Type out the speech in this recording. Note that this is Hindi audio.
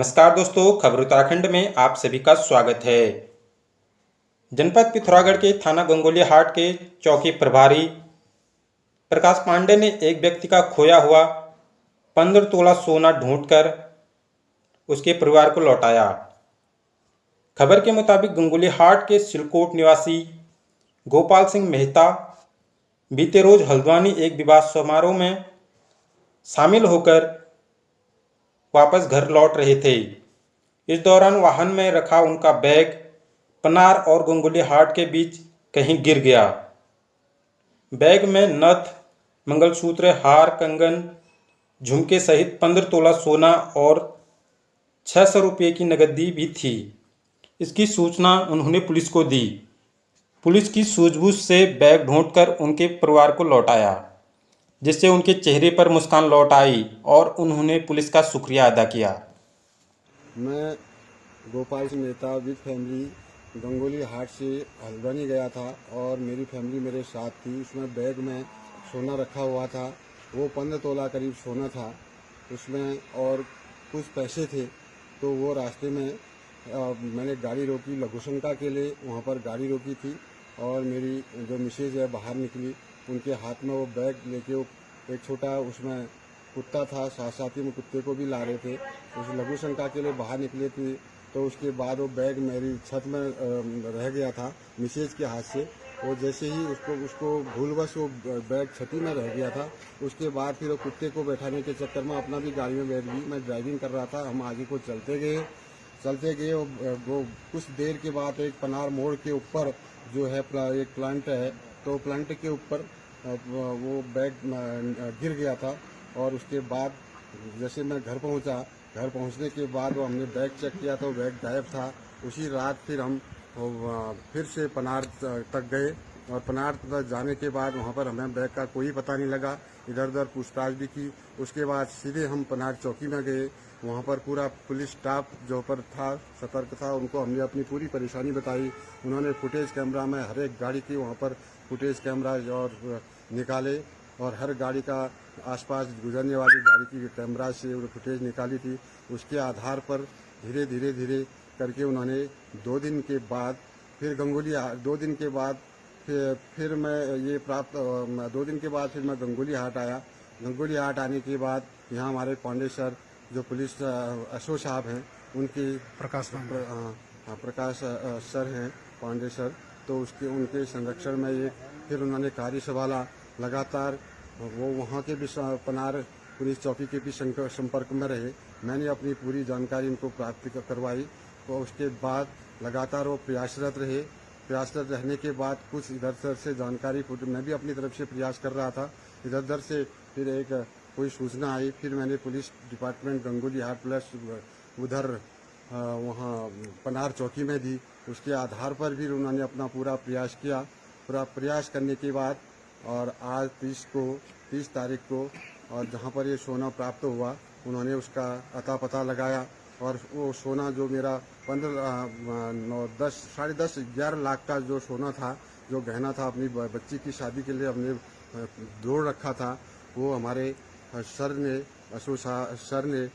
नमस्कार दोस्तों, खबर उत्तराखंड में आप सभी का स्वागत है। जनपद पिथौरागढ़ के थाना गंगोली हाट के चौकी प्रभारी प्रकाश पांडे ने एक व्यक्ति का खोया हुआ 15 तोला सोना ढूंढकर उसके परिवार को लौटाया। खबर के मुताबिक गंगोली हाट के सिलकोट निवासी गोपाल सिंह मेहता बीते रोज हल्द्वानी एक विवाह समारोह में शामिल होकर वापस घर लौट रहे थे। इस दौरान वाहन में रखा उनका बैग पनार और गंगोली हाट के बीच कहीं गिर गया। बैग में नथ, मंगलसूत्र, हार, कंगन, झुमके सहित 15 तोला सोना और 600 रुपये की नकदी भी थी। इसकी सूचना उन्होंने पुलिस को दी। पुलिस की सूझबूझ से बैग ढूंढकर उनके परिवार को लौटाया, जिससे उनके चेहरे पर मुस्कान लौट आई और उन्होंने पुलिस का शुक्रिया अदा किया। मैं गोपाल सिंह मेहता विद फैमिली गंगोली हाट से हल्द्वानी गया था और मेरी फैमिली मेरे साथ थी। उसमें बैग में सोना रखा हुआ था, वो 15 तोला करीब सोना था उसमें, और कुछ पैसे थे। तो वो रास्ते में मैंने गाड़ी रोकी लघुशंका के लिए, वहाँ पर गाड़ी रोकी थी और मेरी जो मिसेज है बाहर निकली। उनके हाथ में वो बैग लेके वो एक छोटा उसमें कुत्ता था, साथ ही में कुत्ते को भी ला रहे थे। उस लघु शंका के लिए बाहर निकले थे। तो उसके बाद वो बैग मेरी छत में रह गया था मिसेज के हाथ से। वो जैसे ही उसको भूलवश वो बैग छती में रह गया था। उसके बाद फिर वो कुत्ते को बैठाने के चक्कर में अपना भी गाड़ी में बैठ गई। मैं ड्राइविंग कर रहा था, हम आगे को चलते गए। वो कुछ देर के बाद एक पनार मोड़ के ऊपर जो है एक प्लांट है, तो प्लांट के ऊपर वो बैग गिर गया था। और उसके बाद जैसे मैं घर पहुंचने के बाद वो हमने बैग चेक किया तो बैग गायब था। उसी रात फिर हम फिर से पनार तक गए और पनार तक जाने के बाद वहाँ पर हमें बैग का कोई पता नहीं लगा। इधर उधर पूछताछ भी की। उसके बाद सीधे हम पनार चौकी में गए। वहाँ पर पूरा पुलिस स्टाफ जो पर था, सतर्क था, उनको हमने अपनी पूरी परेशानी बताई। उन्होंने फुटेज कैमरा में हर एक गाड़ी की वहाँ पर फुटेज कैमरा और निकाले और हर गाड़ी का आसपास गुजरने वाली गाड़ी की कैमरा से फुटेज निकाली थी। उसके आधार पर धीरे करके उन्होंने 2 दिन के बाद फिर मैं गंगोली हाट आया। गंगोली हाट आने के बाद यहाँ हमारे पांडे सर जो पुलिस एसओ साहब हैं, उनकी प्रकाश सर हैं पांडे सर, तो उनके संरक्षण में ये फिर उन्होंने कार्यसभा लगातार वो वहाँ के भी पनार पुलिस चौकी के भी संपर्क में रहे। मैंने अपनी पूरी जानकारी उनको प्राप्त करवाई। तो उसके बाद लगातार वो प्रयासरत रहने के बाद कुछ इधर उधर से जानकारी मैं भी अपनी तरफ से प्रयास कर रहा था। इधर उधर से फिर एक कोई सूचना आई, फिर मैंने पुलिस डिपार्टमेंट गंगोली हाट प्लस उधर वहाँ पनार चौकी में दी। उसके आधार पर भी उन्होंने अपना पूरा प्रयास करने के बाद और आज 30 तारीख को और जहाँ पर ये सोना प्राप्त हुआ, उन्होंने उसका अता पता लगाया और वो सोना जो मेरा 10, 11 लाख का जो सोना था, जो गहना था, अपनी बच्ची की शादी के लिए हमने जोड़ रखा था, वो हमारे सर ने